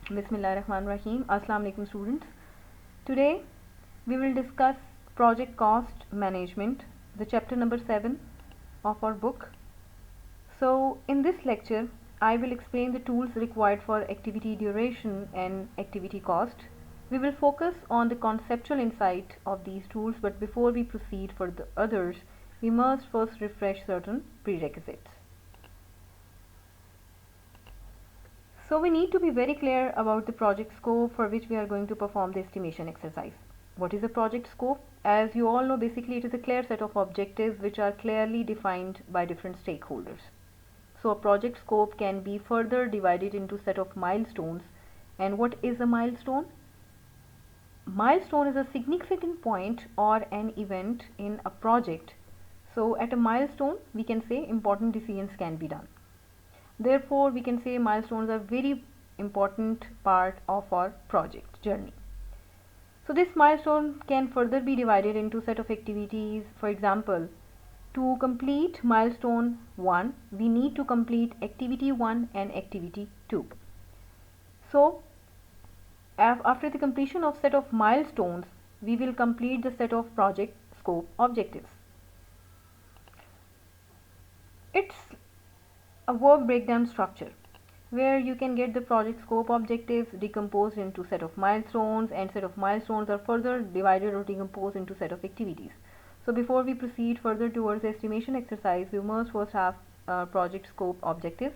Bismillahirrahmanirrahim. Assalamu alaikum students. Today we will discuss project cost management, the chapter number 7 of our book. So in this lecture I will explain the tools required for activity duration and activity cost. We will focus on the conceptual insight of these tools, but before we proceed for the others, we must first refresh certain prerequisites. So we need to be very clear about the project scope for which we are going to perform the estimation exercise. What is a project scope? As you all know, basically it is a clear set of objectives which are clearly defined by different stakeholders. So a project scope can be further divided into set of milestones. And what is a milestone? Milestone is a significant point or an event in a project. So at a milestone we can say important decisions can be done. Therefore, we can say milestones are very important part of our project journey. So this milestone can further be divided into set of activities. For example, to complete milestone 1, we need to complete activity 1 and activity 2. So after the completion of set of milestones, we will complete the set of project scope objectives. It's a work breakdown structure where you can get the project scope objectives decomposed into set of milestones, and set of milestones are further divided or decomposed into set of activities. So before we proceed further towards the estimation exercise, we must first have project scope objectives,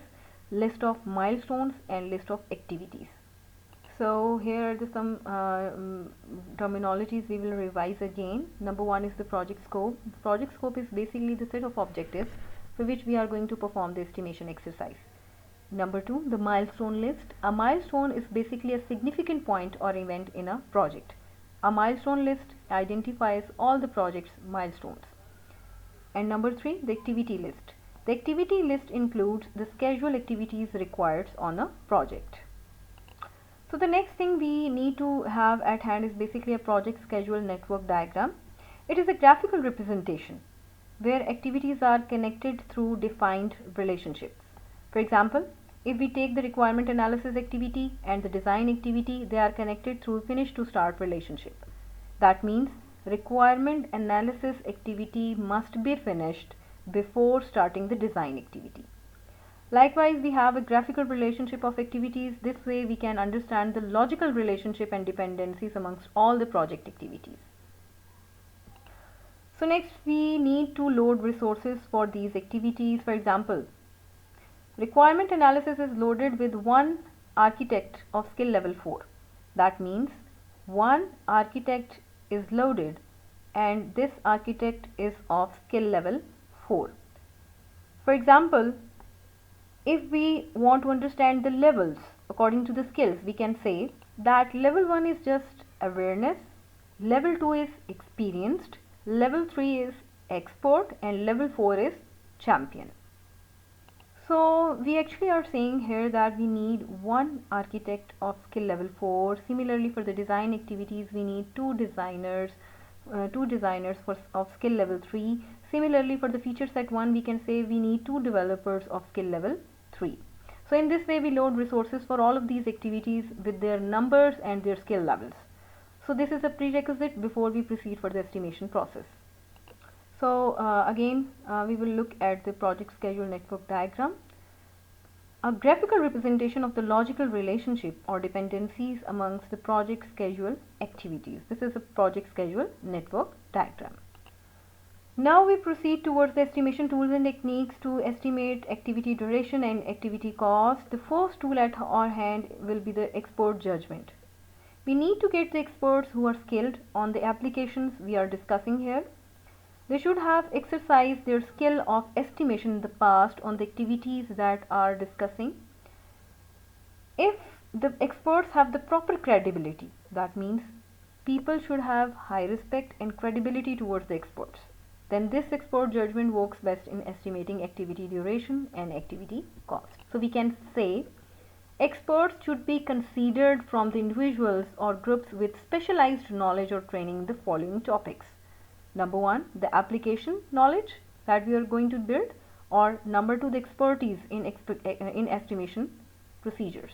list of milestones and list of activities. So here are some terminologies we will revise again. Number 1 is the project scope. Project scope is basically the set of objectives for which we are going to perform the estimation exercise. Number 2, the milestone list. A milestone is basically a significant point or event in a project. A milestone list identifies all the project's milestones. And number 3, the activity list. The activity list includes the scheduled activities required on a project. So the next thing we need to have at hand is basically a project schedule network diagram. It is a graphical representation where activities are connected through defined relationships. For example, if we take the requirement analysis activity and the design activity, they are connected through finish to start relationship. That means requirement analysis activity must be finished before starting the design activity. Likewise, we have a graphical relationship of activities. This way we can understand the logical relationship and dependencies amongst all the project activities. So next we need to load resources for these activities. For example, requirement analysis is loaded with one architect of skill level 4. That means one architect is loaded and this architect is of skill level 4. For example, if we want to understand the levels according to the skills, we can say that level 1 is just awareness, level 2 is experienced, level 3 is expert, and level 4 is champion. So we actually are saying here that we need one architect of skill level 4. Similarly, for the design activities we need two designers of skill level 3. Similarly, for the feature set 1 we can say we need two developers of skill level 3. So in this way we load resources for all of these activities with their numbers and their skill levels. So this is a prerequisite before we proceed for the estimation process. So again we will look at the project schedule network diagram. A graphical representation of the logical relationship or dependencies amongst the project schedule activities. This is a project schedule network diagram. Now we proceed towards the estimation tools and techniques to estimate activity duration and activity cost. The first tool at our hand will be the expert judgment. We need to get the experts who are skilled on the applications we are discussing here. They should have exercised their skill of estimation in the past on the activities that are discussing. If the experts have the proper credibility, that means people should have high respect and credibility towards the experts, then this expert judgment works best in estimating activity duration and activity cost. So we can say experts should be considered from the individuals or groups with specialized knowledge or training in the following topics. Number 1, the application knowledge that we are going to build, or number 2, the expertise in estimation procedures.